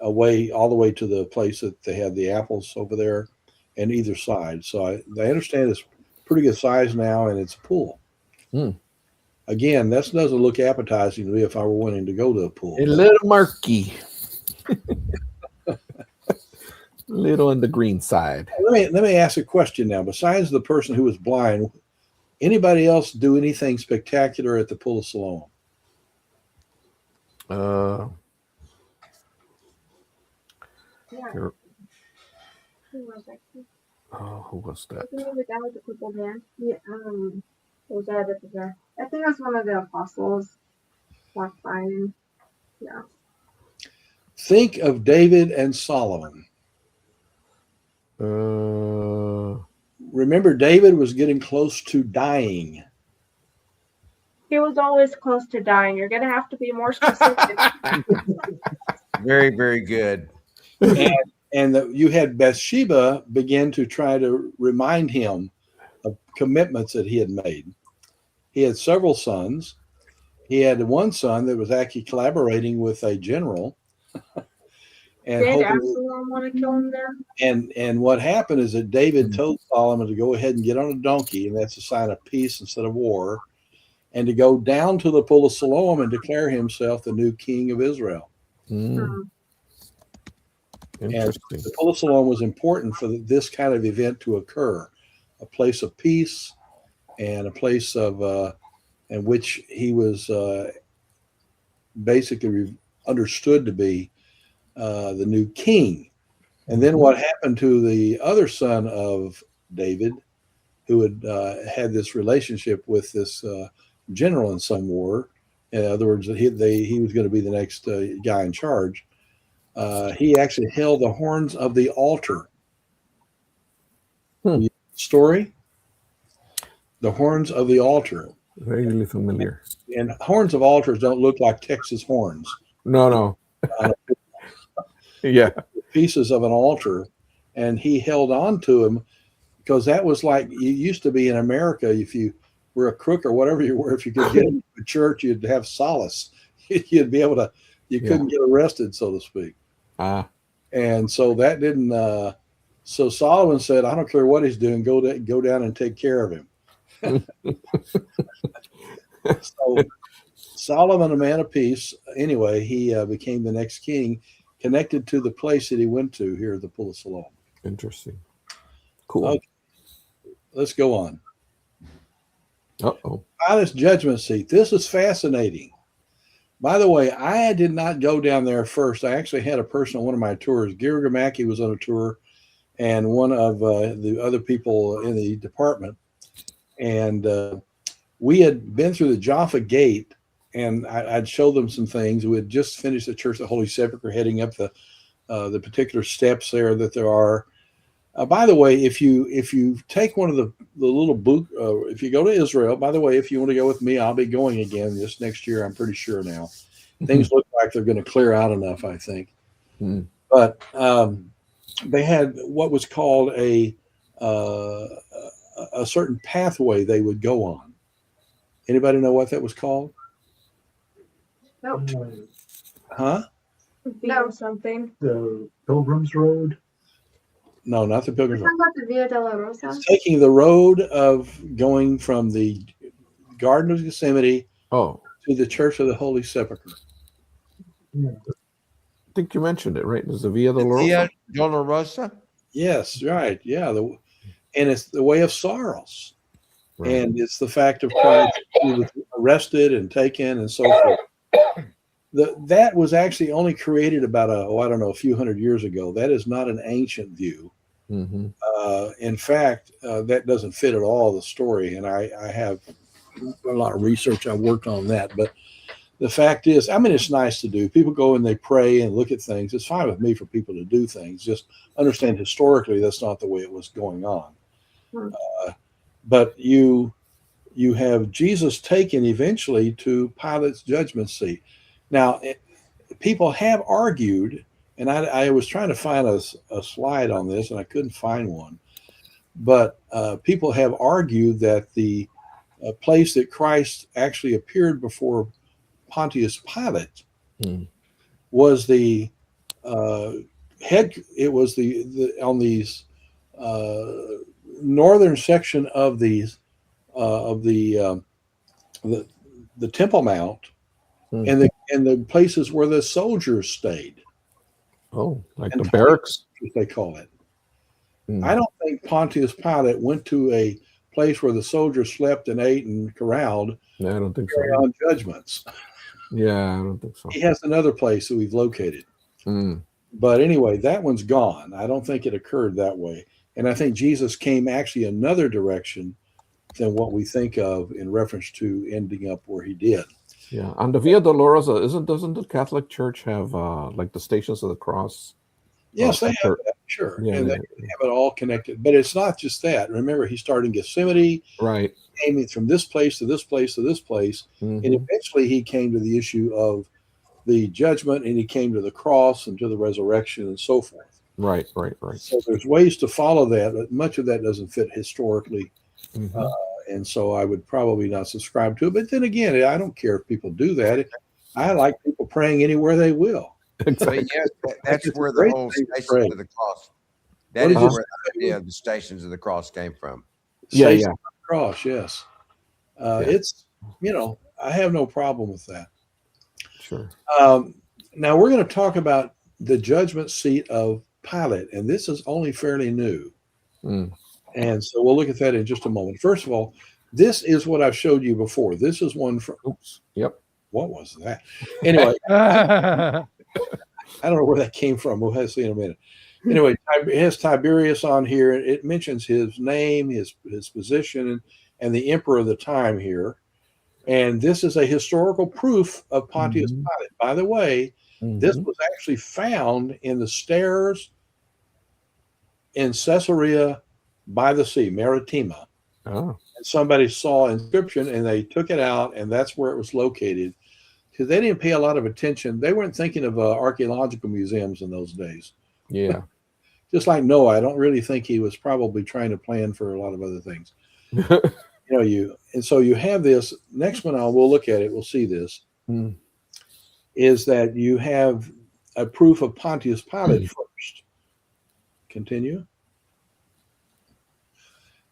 away all the way to the place that they had the apples over there, and either side. So I understand it's pretty good size now, and it's a pool. Again, that doesn't look appetizing to me if I were wanting to go to a pool. A little murky. Little on the green side. Let me ask a question now. Besides the person who was blind, anybody else do anything spectacular at the Pool of Siloam? Yeah. Here. Who was that? Who was that? I think it was the guy with the purple hair. Yeah, was that I think it was one of the apostles walked by him. Yeah. Think of David and Solomon. Remember, David was getting close to dying. He was always close to dying. You're going to have to be more specific. Very, very good. And you had Bathsheba begin to try to remind him of commitments that he had made. He had several sons. He had one son that was actually collaborating with a general, and Did hoping. Absalom want to kill him then? And what happened is that David told Solomon to go ahead and get on a donkey, and that's a sign of peace instead of war, and to go down to the pool of Siloam and declare himself the new king of Israel. Mm. Interesting. And the pool of Siloam was important for this kind of event to occur, a place of peace and a place of in which he was basically understood to be the new king. And then what happened to the other son of David, who had had this relationship with this general in some war? In other words, he was going to be the next guy in charge. He actually held the horns of the altar. Story? The horns of the altar. Vaguely familiar. And horns of altars don't look like Texas horns. No. Yeah. Pieces of an altar, and he held on to them because that was like it used to be in America. If you were a crook or whatever you were, if you could get into a church, you'd have solace. You'd be able to. You couldn't get arrested, so to speak. And so that didn't. So Solomon said, "I don't care what he's doing. Go down and take care of him." So Solomon, a man of peace. Anyway, he became the next king, connected to the place that he went to here at the Pool of Siloam. Interesting. Cool. Okay. Let's go on. Uh-oh. Pilate's judgment seat. This is fascinating. By the way, I did not go down there first. I actually had a person on one of my tours. Gary Gamacki was on a tour, and one of the other people in the department. And we had been through the Jaffa Gate, and I'd show them some things. We had just finished the Church of the Holy Sepulchre, heading up the particular steps there that there are. By the way, if you take one of the little book, if you go to Israel, by the way, if you want to go with me, I'll be going again this next year. I'm pretty sure now. Things look like they're going to clear out enough, I think. But they had what was called a certain pathway they would go on. Anybody know what that was called? Nope. Huh? No, something. The Pilgrim's Road. No, not the Pilgrim's Road. Talking about the Via della Rosa. It's taking the road of going from the Garden of Gethsemane to the Church of the Holy Sepulchre. Yeah. I think you mentioned it, right? There's the Via Dolorosa. Via Dolorosa? Yes, right. Yeah. And it's the way of sorrows. Right. And it's the fact of Christ who was arrested and taken and so forth. That was actually only created about a few hundred years ago. That is not an ancient view. Mm-hmm. In fact, that doesn't fit at all the story. And I have a lot of research. I've worked on that. But the fact is, I mean, it's nice to do. People go and they pray and look at things. It's fine with me for people to do things. Just understand historically that's not the way it was going on. But you have Jesus taken eventually to Pilate's judgment seat. Now, people have argued, and I was trying to find a slide on this, and I couldn't find one. But people have argued that the place that Christ actually appeared before Pontius Pilate was the head. It was the on these northern section of these of the Temple Mount. And the places where the soldiers stayed. Oh, like the barracks? They call it. I don't think Pontius Pilate went to a place where the soldiers slept and ate and corralled. No, I don't think so. On judgments. Yeah, I don't think so. He has another place that we've located. But anyway, that one's gone. I don't think it occurred that way. And I think Jesus came actually another direction than what we think of in reference to ending up where he did. Yeah, and the Via Dolorosa doesn't the Catholic Church have like the Stations of the Cross? Yes, they have that, sure. Yeah, and they have it all connected. But it's not just that. Remember, he started in Gethsemane, right? Came from this place to this place to this place, and eventually he came to the issue of the judgment, and he came to the cross and to the resurrection and so forth. Right. So there's ways to follow that, but much of that doesn't fit historically Mhm. And so I would probably not subscribe to it. But then again, I don't care if people do that. I like people praying anywhere they will. But yes, that's It's a where the great whole thing to Stations pray. of the Cross. What That did is you where say? the idea of the Stations of the Cross came from. Yeah, Stations yeah. of the Cross, yes. Yeah. It's, I have no problem with that. Sure. Now we're going to talk about the judgment seat of Pilate, and this is only fairly new. Mm. And so we'll look at that in just a moment. First of all, this is what I've showed you before. This is one from, Oops. Yep. what was that? Anyway, I don't know where that came from. We'll see in a minute. Anyway, it has Tiberius on here. It mentions his name, his position, and the emperor of the time here. And this is a historical proof of Pontius Mhm. Pilate. By the way, this Mhm. was actually found in the stairs in Caesarea by the sea, Maritima. Oh. And somebody saw an inscription and they took it out, and that's where it was located. Because they didn't pay a lot of attention. They weren't thinking of archaeological museums in those days. Yeah. Just like Noah, I don't really think he was probably trying to plan for a lot of other things. And so you have this. Next one, we'll look at it. We'll see this. Mm. Is that you have a proof of Pontius Pilate first. Continue.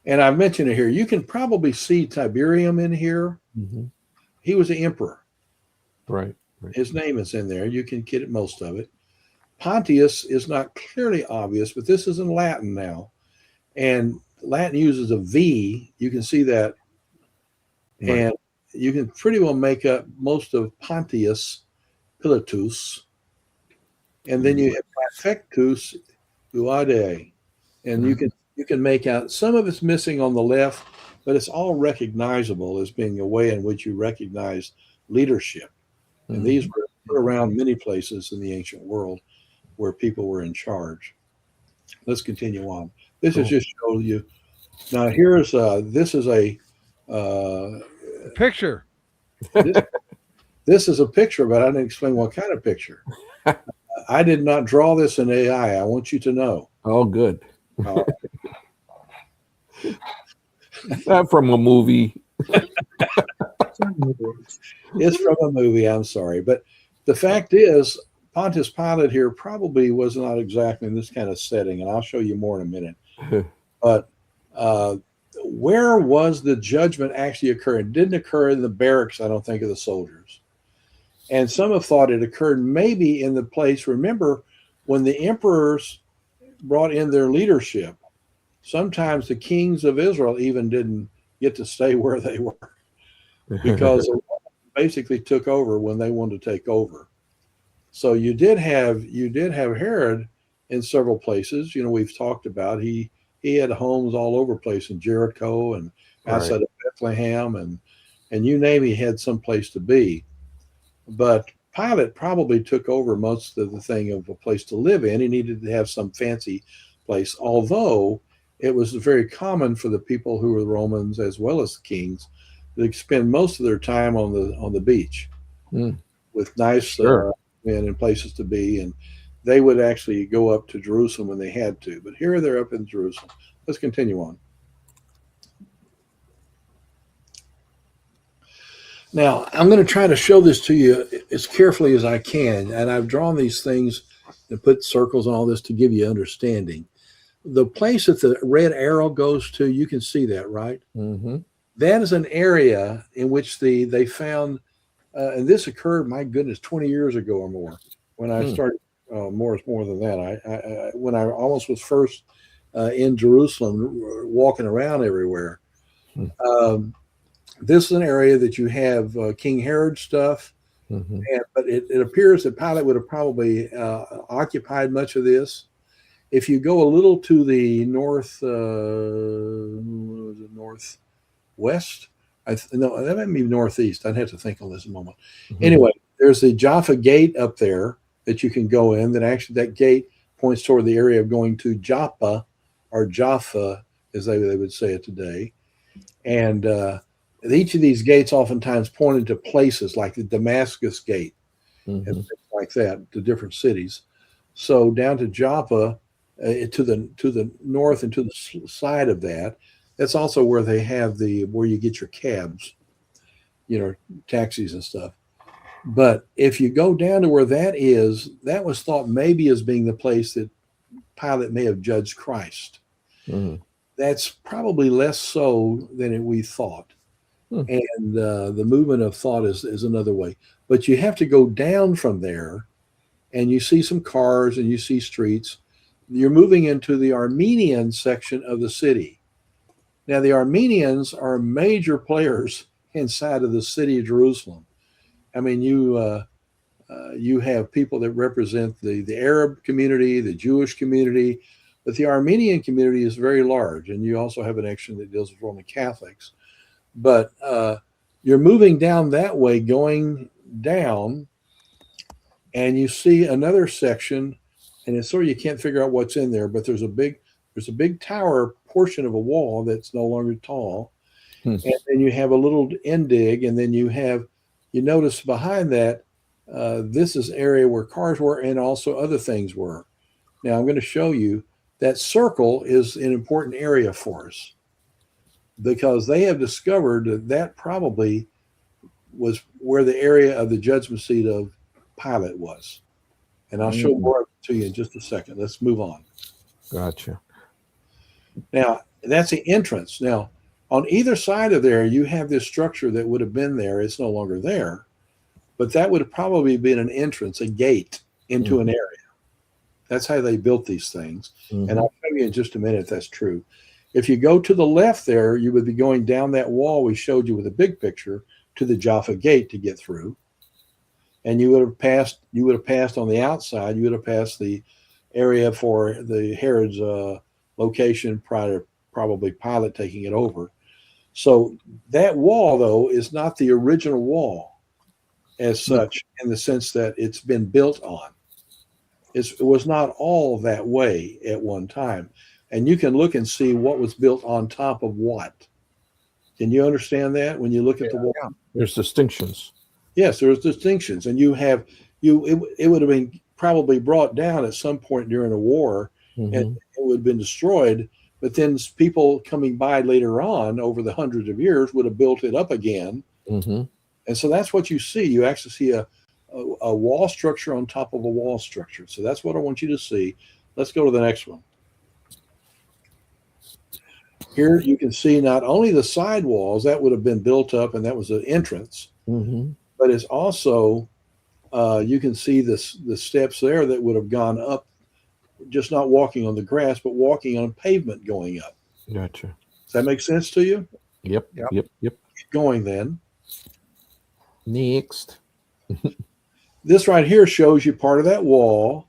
And I mentioned it here. You can probably see Tiberium in here. Mhm. He was the emperor. Right. Right. His name is in there. You can get most of it. Pontius is not clearly obvious, but this is in Latin now. And Latin uses a V. You can see that. Right. And you can pretty well make up most of Pontius Pilatus. And then you have Prefectus Uade. And you can make out some of it's missing on the left, but it's all recognizable as being a way in which you recognize leadership. And these were put around many places in the ancient world where people were in charge. Let's continue on. This is just showing you. Now here's this is a picture. This is a picture, but I didn't explain what kind of picture. I did not draw this in AI. I want you to know. Oh, good. Not from a movie. It's from a movie. I'm sorry, but the fact is, Pontius Pilate here probably was not exactly in this kind of setting, and I'll show you more in a minute. But where was the judgment actually occurring? It didn't occur in the barracks, I don't think, of the soldiers. And some have thought it occurred maybe in the place. Remember, when the emperors brought in their leadership, sometimes the kings of Israel even didn't get to stay where they were because the Romans basically took over when they wanted to take over. So you did have Herod in several places. We've talked about he had homes all over the place in Jericho and outside of Bethlehem and you name he had some place to be. But Pilate probably took over most of the thing of a place to live in. He needed to have some fancy place, although it was very common for the people who were the Romans as well as the kings to spend most of their time on the beach with nice men and places to be. And they would actually go up to Jerusalem when they had to. But here they're up in Jerusalem. Let's continue on. Now, I'm going to try to show this to you as carefully as I can. And I've drawn these things and put circles on all this to give you understanding. The place that the red arrow goes to, you can see that, right? Mm-hmm. That is an area in which they found, and this occurred, my goodness, 20 years ago or more, when I started, more than that. When I almost was first in Jerusalem, walking around everywhere. This is an area that you have King Herod stuff, but it appears that Pilate would have probably occupied much of this. If you go a little to the northwest, no, that might be northeast. I'd have to think on this a moment. Anyway, there's the Jaffa Gate up there that you can go in. That gate points toward the area of going to Joppa, or Jaffa, as they would say it today. And each of these gates oftentimes pointed to places like the Damascus Gate and things like that, to different cities. So down to Joppa, to the north and to the side of that, That's also where they have where you get your cabs, taxis and stuff. But if you go down to where that was thought maybe as being the place that Pilate may have judged Christ. Mhm. That's probably less so than we thought. Hmm. And the movement of thought is another way. But you have to go down from there, and you see some cars and you see streets. You're moving into the Armenian section of the city. Now, the Armenians are major players inside of the city of Jerusalem. I mean, you have people that represent the Arab community, the Jewish community, but the Armenian community is very large. And you also have an section that deals with Roman Catholics. But you're moving down that way, going down, and you see another section, and it's sort of, you can't figure out what's in there, but there's a big tower portion of a wall that's no longer tall. Hmm. And then you have a little indig, and then you notice behind that, this is area where cars were and also other things were. Now I'm going to show you that circle is an important area for us, because they have discovered that probably was where the area of the judgment seat of Pilate was. And I'll show more of it to you in just a second. Let's move on. Gotcha. Now, that's the entrance. Now, on either side of there, you have this structure that would have been there. It's no longer there, but that would have probably been an entrance, a gate into an area. That's how they built these things. And I'll show you in just a minute if that's true. If you go to the left there, you would be going down that wall we showed you with a big picture to the Jaffa Gate to get through. And you would have passed on the outside, you would have passed the area for the Herod's location prior to probably Pilate taking it over. So that wall, though, is not the original wall as such, in the sense that it's been built on. It was not all that way at one time. And you can look and see what was built on top of what. Can you understand that when you look at the wall? Yeah. There's distinctions. Yes, there's distinctions. And it would have been probably brought down at some point during a war, and it would have been destroyed. But then people coming by later on over the hundreds of years would have built it up again. And so that's what you see. You actually see a wall structure on top of a wall structure. So that's what I want you to see. Let's go to the next one. Here you can see not only the side walls that would have been built up, and that was an entrance, but it's also, you can see the steps there that would have gone up, just not walking on the grass, but walking on pavement going up. Gotcha. Does that make sense to you? Yep. Keep going then. Next. This right here shows you part of that wall.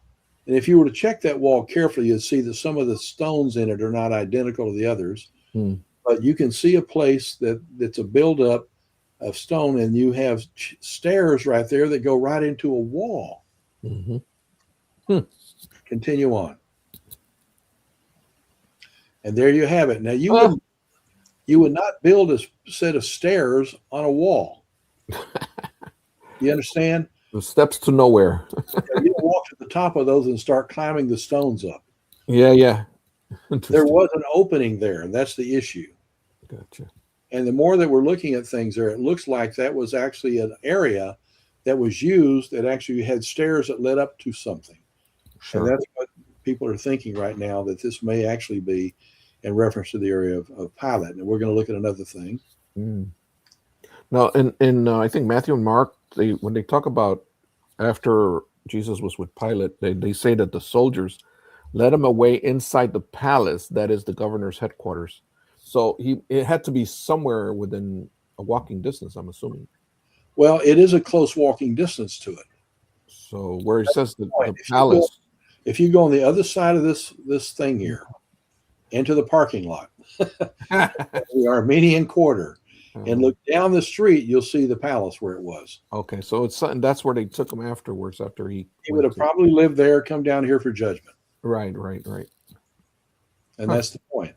And if you were to check that wall carefully, you'd see that some of the stones in it are not identical to the others. But you can see a place that's a buildup of stone, and you have stairs right there that go right into a wall. Continue on. And there you have it. Now, you would not build a set of stairs on a wall. You understand? The steps to nowhere. You don't walk to the top of those and start climbing the stones up. Yeah. There was an opening there, and that's the issue. Gotcha. And the more that we're looking at things there, it looks like that was actually an area that was used that actually had stairs that led up to something. Sure. And that's what people are thinking right now, that this may actually be in reference to the area of Pilate. And we're going to look at another thing. Now, in I think Matthew and Mark, when they talk about after Jesus was with Pilate, they say that the soldiers led him away inside the palace, that is the governor's headquarters. So it had to be somewhere within a walking distance, I'm assuming. Well, it is a close walking distance to it. So where it says the palace. If you go on the other side of this thing here, into the parking lot, the Armenian Quarter, and look down the street, you'll see the palace where it was. Okay, so and that's where they took him afterwards. After he would have probably lived there, come down here for judgment. Right. And that's the point.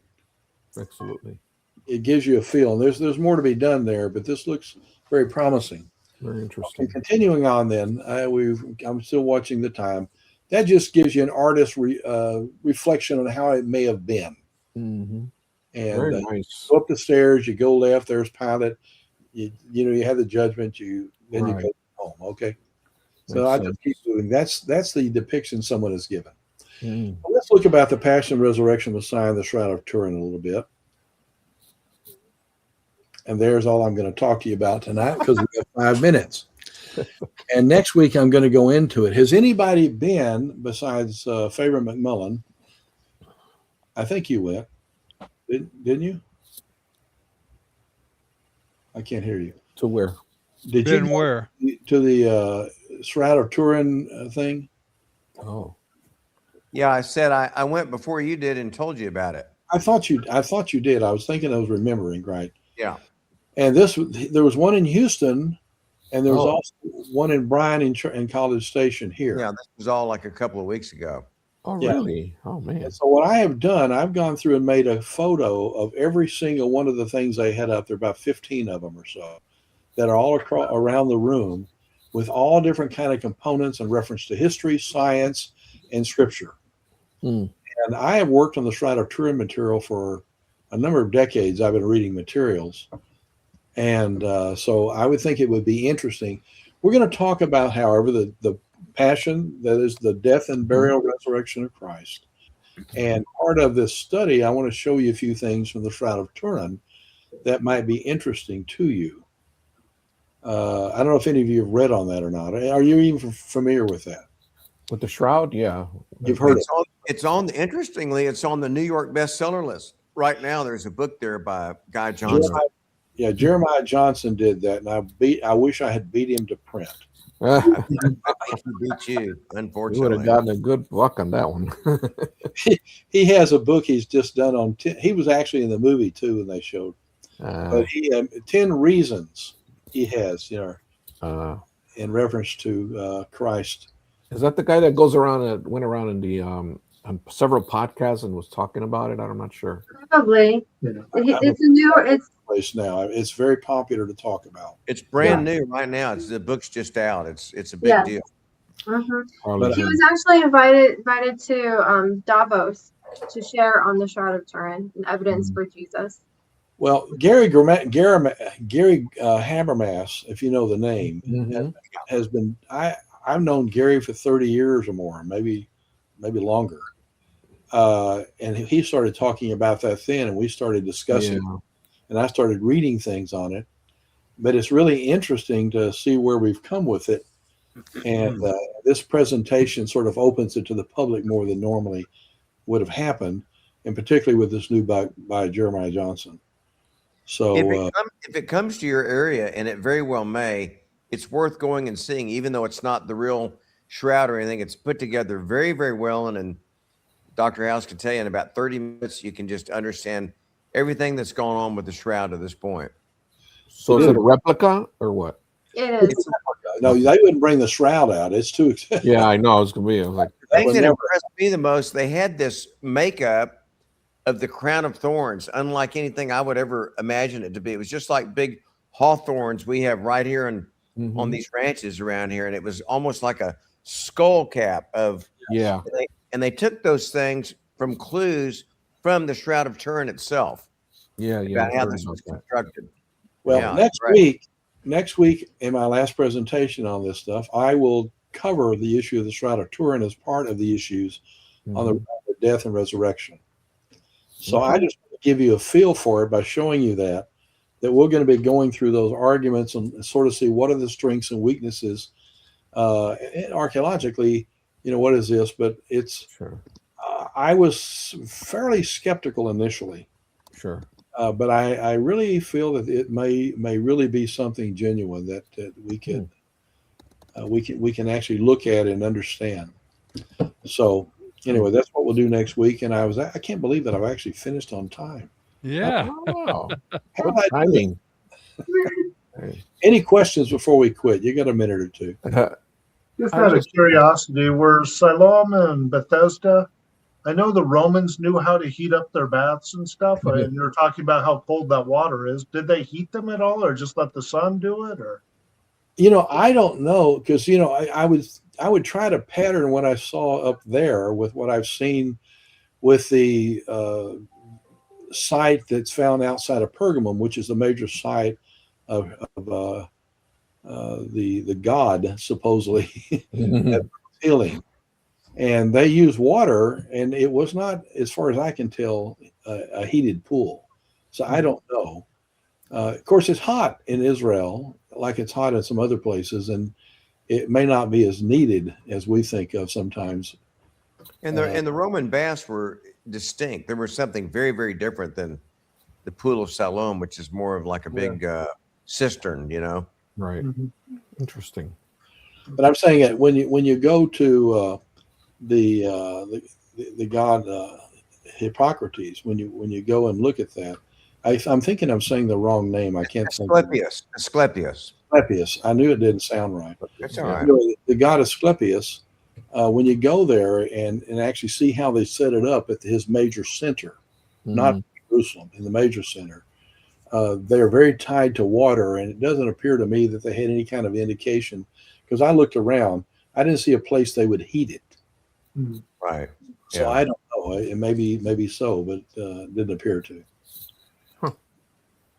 Absolutely. It gives you a feel. There's more to be done there, but this looks very promising. Very interesting. Okay, continuing on then, I'm still watching the time. That just gives you an artist's reflection on how it may have been. And Very nice. go up the stairs, you go left, there's Pilate. You have the judgment, then you Right. go home. Okay. So Makes I sense. just keep moving. That's the depiction someone is given. Mm. Let's look about the Passion, Resurrection, Messiah, and the Shroud of Turin a little bit. And there's all I'm going to talk to you about tonight because we have 5 minutes. And next week I'm going to go into it. Has anybody been, besides Favor McMullen? I think you went, didn't you? I can't hear you. To where? Did you Been go where? to the Shroud of Turin thing? Oh, Yeah, I said I went before you did and told you about it. I thought you did. I was thinking I was remembering right. Yeah. And there was one in Houston, and there was Oh. also one in Bryan in College Station here. Yeah, this was all like a couple of weeks ago. oh, Yeah. really? Oh, man. And so what I have done, I've gone through and made a photo of every single one of the things they had up there, about 15 of them or so, that are all around the room, with all different kind of components and reference to history, science, and scripture. Mm. And I have worked on the Shroud of Turin material for a number of decades. I've been reading materials. And so I would think it would be interesting. We're going to talk about, however, the passion, that is the death and burial, resurrection of Christ. And part of this study, I want to show you a few things from the Shroud of Turin that might be interesting to you. I don't know if any of you have read on that or not. Are you even familiar with that? With the shroud? Yeah. You've heard Interestingly, it's on the New York bestseller list. Right now, there's a book there by Guy Johnson. Jeremiah Johnson did that, and I wish I had beat him to print. I think he beat you, You would unfortunately. have gotten a good buck on that one. He has a book he's just done on. He was actually in the movie too, and they showed. But he 10 reasons he has, in reference to Christ. Is that the guy that goes around and went around in the on several podcasts and was talking about it? I'm not sure. Probably. It's Place now. It's very popular to talk about. It's brand new right now. The book's just out. It's a big Yeah. deal. Probably He did. was actually invited to Davos to share on the Shroud of Turin and evidence for Jesus. Well, Gary Habermas, if you know the name, Mhm. has been. I've known Gary for 30 years or more, maybe longer. And he started talking about that then, and we started discussing. Yeah. And I started reading things on it. But it's really interesting to see where we've come with it. And this presentation sort of opens it to the public more than normally would have happened, and particularly with this new book by Jeremiah Johnson. So If it comes to your area, and it very well may, it's worth going and seeing, even though it's not the real shroud or anything. It's put together very, very well. And Dr. House can tell you in about 30 minutes, you can just understand everything that's gone on with the shroud to this point. So is it a replica or what? It is. no, they wouldn't bring the shroud out. It's too expensive. Yeah, I know. It's gonna be. I was like, The thing that impressed me the most, they had this makeup of the crown of thorns, unlike anything I would ever imagine it to be. It was just like big hawthorns we have right here on these ranches around here, and it was almost like a skull cap of. Yeah. And they took those things from clues from the Shroud of Turin itself. Yeah. About I've how heard this about was that. constructed. Well, Yeah, next week in my last presentation on this stuff, I will cover the issue of the Shroud of Turin as part of the issues on the death and resurrection. So I just want to give you a feel for it by showing you that we're going to be going through those arguments and sort of see what are the strengths and weaknesses. And archaeologically, what is this? But it's. Sure. I was fairly skeptical initially. Sure. But I really feel that it may really be something genuine that we can we can actually look at and understand. So anyway, that's what we'll do next week. And I can't believe that I've actually finished on time. Yeah. Wow. How Good did I do timing. that? Any questions before we quit? You got a minute or two. Just out of curiosity, were Siloam and Bethesda, I know the Romans knew how to heat up their baths and stuff, and you were talking about how cold that water is. Did they heat them at all, or just let the sun do it? Or I don't know, because I would try to pattern what I saw up there with what I've seen with the site that's found outside of Pergamum, which is the major site of the god supposedly healing, and they use water, and it was not, as far as I can tell, a heated pool. So I don't know. Of course, it's hot in Israel, like it's hot in some other places, and it may not be as needed as we think of sometimes. And the Roman baths were distinct. There was something very, very different than the Pool of Siloam, which is more of like a big cistern, you know. Right. Interesting. But I'm saying that when you go to the god Hippocrates, when you go and look at that, I'm thinking I'm saying the wrong name. I can't think. Asclepius. Asclepius. I knew it didn't sound right. That's all right. Anyway, the god Asclepius, when you go there and actually see how they set it up at his major center, not Jerusalem, in the major center, they're very tied to water, and it doesn't appear to me that they had any kind of indication, because I looked around, I didn't see a place they would heat it. Right. So Yeah. I don't know. It maybe so, but didn't appear to.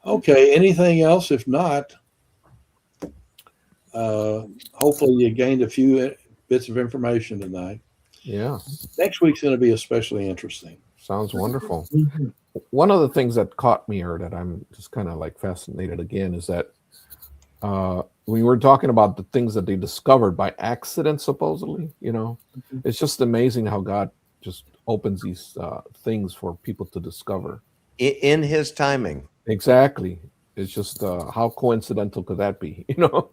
Okay. Anything else? If not, hopefully you gained a few bits of information tonight. Yeah. Next week's going to be especially interesting. Sounds wonderful. One of the things that caught me, or that I'm just kind of like fascinated again, is that we were talking about the things that they discovered by accident, supposedly, you know, it's just amazing how God just opens these things for people to discover. In his timing. Exactly. It's just how coincidental could that be? You know,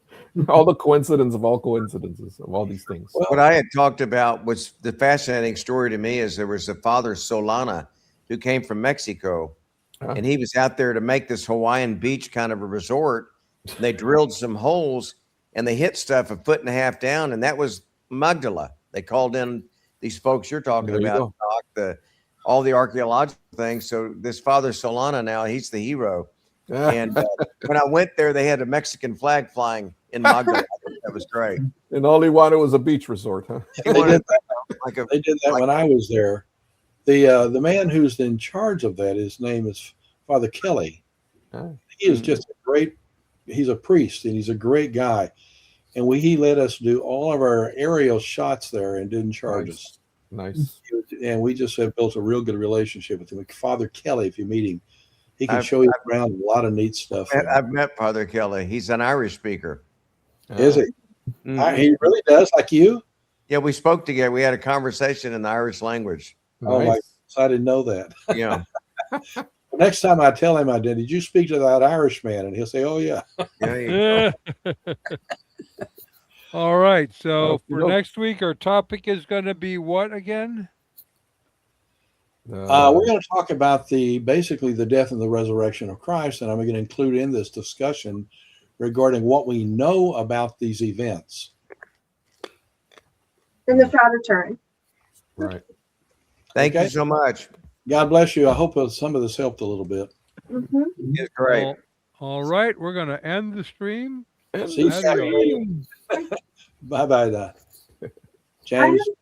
all the coincidence of all coincidences of all these things. What I had talked about was the fascinating story to me is there was a Father Solana who came from Mexico, and he was out there to make this Hawaiian beach kind of a resort. They drilled some holes and they hit stuff 1.5 feet down, and that was Magdala. They called in these folks you're talking about, Doc, all the archaeological things. So this Father Solana now, he's the hero. And when I went there, they had a Mexican flag flying in Magdala. That was great. And all he wanted was a beach resort, huh? They did that when I was there. The man who's in charge of that, his name is Father Kelly. He is just a great, he's a priest, and he's a great guy. And he let us do all of our aerial shots there and didn't charge us. Nice. And we just have built a real good relationship with him. Father Kelly, if you meet him, he can show you around a lot of neat stuff. I've met Father Kelly. He's an Irish speaker. Is he? He really does, like you? Yeah, we spoke together. We had a conversation in the Irish language. Oh, my goodness, I didn't know that. Yeah. Next time I tell him I did you speak to that Irish man? And he'll say, oh, yeah. Yeah. All right. So for next week, our topic is going to be what again? We're going to talk about basically the death and the resurrection of Christ, and I'm going to include in this discussion regarding what we know about these events. In the Shroud of Turin. Right. Thank you so much. God bless you. I hope some of this helped a little bit. It's great. Well, all right. We're going to end the stream. See you Saturday. Bye-bye, James.